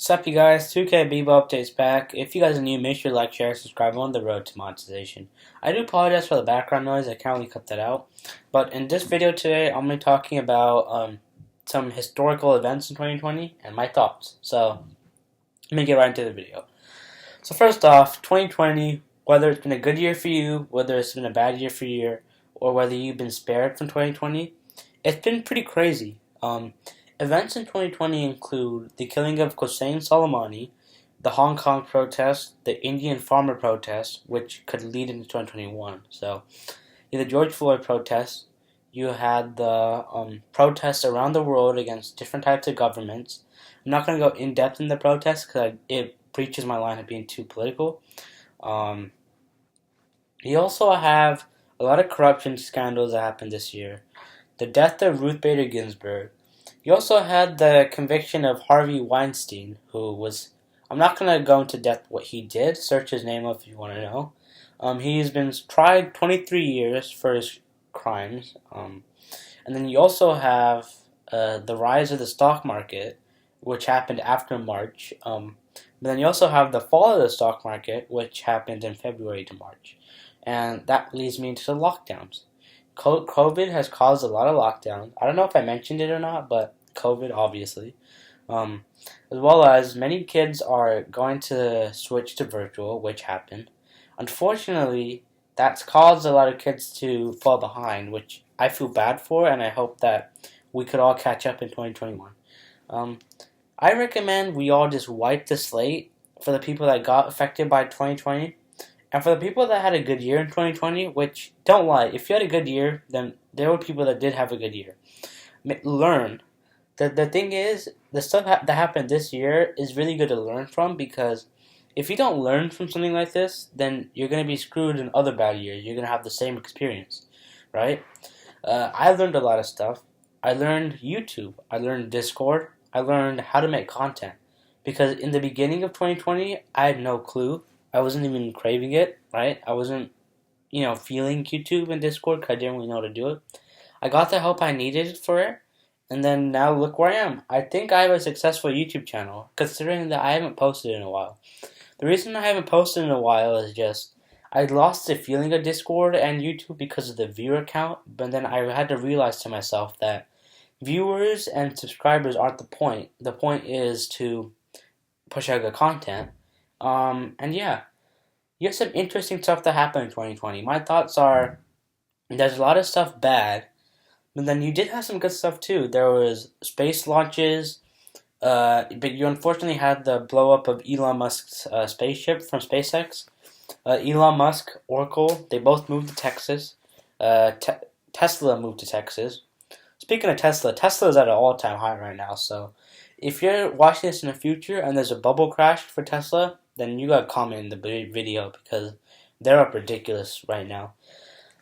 Sup you guys, 2K Bebo updates back. If you guys are new, make sure to like, share, subscribe. On the road to monetization. I do apologize for the background noise, I can't really cut that out. But in this video today, I'm going to be talking about some historical events in 2020 and my thoughts. So, let me get right into the video. So first off, 2020, whether it's been a good year for you, whether it's been a bad year for you, or whether you've been spared from 2020, it's been pretty crazy. Events in 2020 include the killing of Hossein Soleimani, the Hong Kong protest, the Indian farmer protest, which could lead into 2021. So, the George Floyd protest, you had the protests around the world against different types of governments. I'm not going to go in depth in the protests because it breaches my line of being too political. You also have a lot of corruption scandals that happened this year. The death of Ruth Bader Ginsburg. You also had the conviction of Harvey Weinstein, who was... I'm not going to go into depth what he did. Search his name up if you want to know. He's been tried 23 years for his crimes. And then you also have the rise of the stock market, which happened after March. But then you also have the fall of the stock market, which happened in February to March. And that leads me into the lockdowns. COVID has caused a lot of lockdowns. I don't know if I mentioned it or not, but COVID, obviously. As well as many kids are going to switch to virtual, which happened. Unfortunately, that's caused a lot of kids to fall behind, which I feel bad for, and I hope that we could all catch up in 2021. I recommend we all just wipe the slate for the people that got affected by 2020. And for the people that had a good year in 2020, which, don't lie, if you had a good year, then there were people that did have a good year. Learn. The thing is, the stuff that happened this year is really good to learn from, because if you don't learn from something like this, then you're going to be screwed in other bad years. You're going to have the same experience, right? I learned a lot of stuff. I learned YouTube. I learned Discord. I learned how to make content. Because in the beginning of 2020, I had no clue. I wasn't even craving it, right? I wasn't, feeling YouTube and Discord because I didn't really know how to do it. I got the help I needed for it, and then now look where I am. I think I have a successful YouTube channel, considering that I haven't posted in a while. The reason I haven't posted in a while is just I lost the feeling of Discord and YouTube because of the viewer count, but then I had to realize to myself that viewers and subscribers aren't the point. The point is to push out good content. And yeah, you have some interesting stuff that happened in 2020. My thoughts are, there's a lot of stuff bad, but then you did have some good stuff too. There was space launches, but you unfortunately had the blow up of Elon Musk's spaceship from SpaceX. Elon Musk, Oracle, they both moved to Texas. Tesla moved to Texas. Speaking of Tesla, Tesla is at an all-time high right now, so if you're watching this in the future and there's a bubble crash for Tesla, then you gotta comment in the video because they're up ridiculous right now.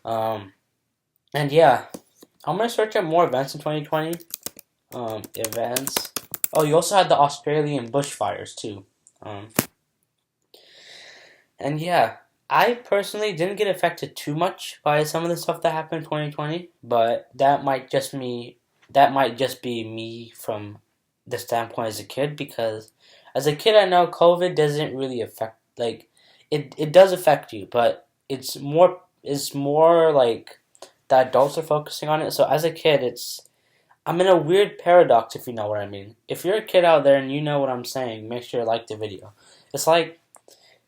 And yeah, I'm gonna search up more events in 2020. Events. Oh, you also had the Australian bushfires too. And yeah, I personally didn't get affected too much by some of the stuff that happened in 2020, but that might just be me from the standpoint as a kid, because as a kid I know COVID doesn't really affect, it does affect you, but it's more like the adults are focusing on it. So as a kid, I'm in a weird paradox, if you know what I mean. If you're a kid out there and you know what I'm saying, make sure to like the video. It's like,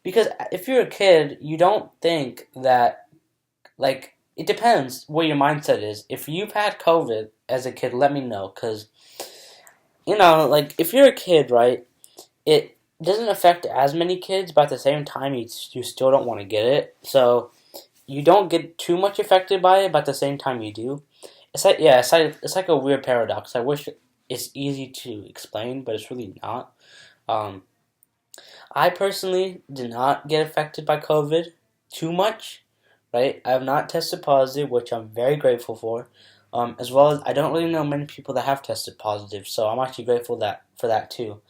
because if you're a kid, you don't think that, it depends what your mindset is. If you've had COVID as a kid, let me know, because if you're a kid, right, it doesn't affect as many kids, but at the same time, you still don't want to get it. So, you don't get too much affected by it, but at the same time, you do. It's like a weird paradox. I wish it's easy to explain, but it's really not. I personally did not get affected by COVID too much, right? I have not tested positive, which I'm very grateful for. As well as I don't really know many people that have tested positive, so I'm actually grateful for that too.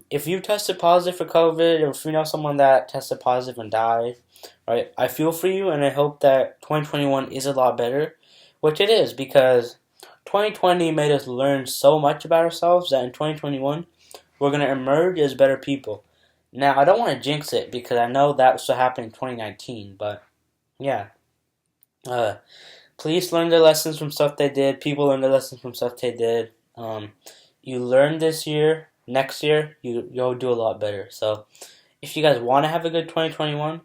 If you tested positive for COVID, or if you know someone that tested positive and died, right, I feel for you, and I hope that 2021 is a lot better, which it is, because 2020 made us learn so much about ourselves that in 2021 we're going to emerge as better people. Now, I don't want to jinx it because I know that was what happened in 2019, but yeah. Uh, Police learn their lessons from stuff they did. People learn their lessons from stuff they did. You learn this year. Next year, you'll do a lot better. So, if you guys want to have a good 2021,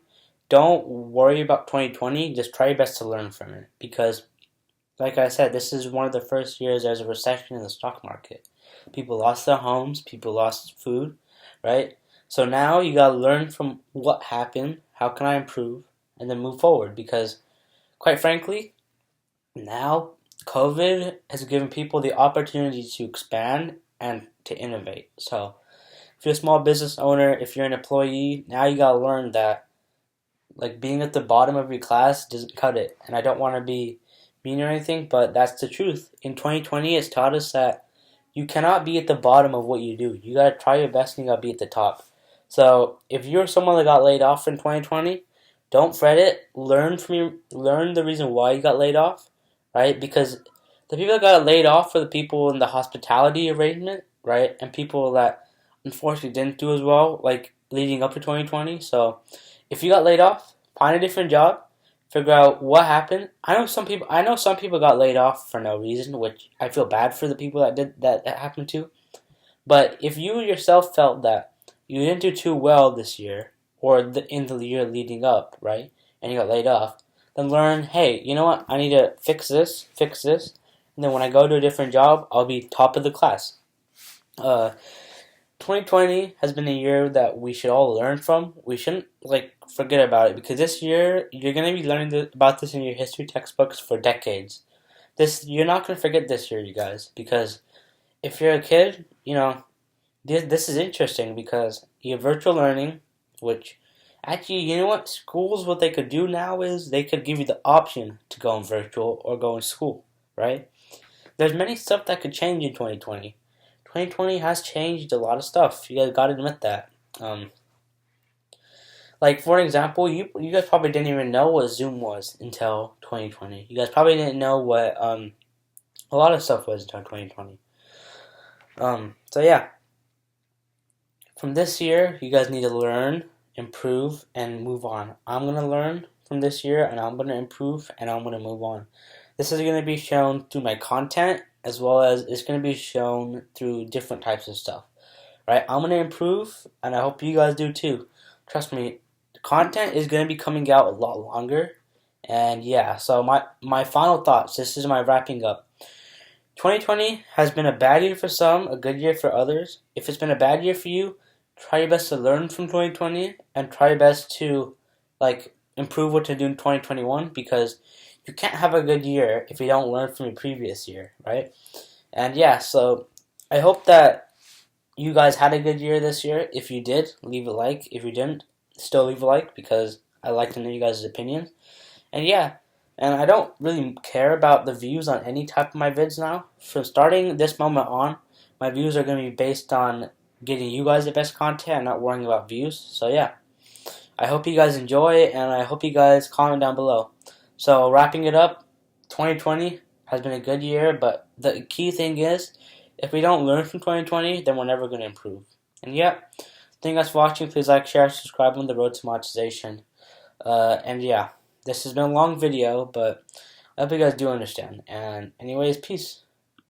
don't worry about 2020. Just try your best to learn from it. Because, like I said, this is one of the first years there's a recession in the stock market. People lost their homes. People lost food, right? So now you gotta learn from what happened. How can I improve? And then move forward. Because, quite frankly, now COVID has given people the opportunity to expand and to innovate. So if you're a small business owner, if you're an employee, now you gotta learn that like being at the bottom of your class doesn't cut it. And I don't want to be mean or anything, but that's the truth. In 2020, it's taught us that you cannot be at the bottom of what you do. You gotta try your best and you gotta be at the top. So if you're someone that got laid off in 2020, don't fret it. Learn the reason why you got laid off, right? Because the people that got laid off were the people in the hospitality arrangement, right? And people that unfortunately didn't do as well, like leading up to 2020. So if you got laid off, find a different job, figure out what happened. I know some people got laid off for no reason, which I feel bad for the people that happened to. But if you yourself felt that you didn't do too well this year or in the year leading up, right? And you got laid off, then learn, hey, you know what? I need to fix this, and then when I go to a different job, I'll be top of the class. 2020 has been a year that we should all learn from. We shouldn't forget about it because this year you're gonna be learning about this in your history textbooks for decades. You're not gonna forget this year, you guys, because if you're a kid, this is interesting because you have virtual learning, which actually, you know what? Schools, what they could do now is they could give you the option to go in virtual or go in school, right? There's many stuff that could change in 2020. 2020 has changed a lot of stuff. You guys gotta admit that. Like, for example, you guys probably didn't even know what Zoom was until 2020. You guys probably didn't know what a lot of stuff was until 2020. So yeah. From this year, you guys need to learn, improve, and move on. I'm going to learn from this year, and I'm going to improve, and I'm going to move on. This is going to be shown through my content, as well as it's going to be shown through different types of stuff. Right? I'm going to improve, and I hope you guys do too. Trust me, the content is going to be coming out a lot longer. And yeah, so my final thoughts, this is my wrapping up. 2020 has been a bad year for some, a good year for others. If it's been a bad year for you, try your best to learn from 2020 and try your best to improve what to do in 2021 because you can't have a good year if you don't learn from your previous year, right? And yeah, so I hope that you guys had a good year this year. If you did, leave a like. If you didn't, still leave a like because I like to know you guys' opinions. And yeah, and I don't really care about the views on any type of my vids now. From starting this moment on, my views are going to be based on getting you guys the best content and not worrying about views. So yeah, I hope you guys enjoy and I hope you guys comment down below. So wrapping it up, 2020 has been a good year, but the key thing is, if we don't learn from 2020, then we're never going to improve. And yeah, thank you guys for watching. Please like, share, subscribe on the road to monetization. And yeah, this has been a long video, but I hope you guys do understand. And anyways, peace.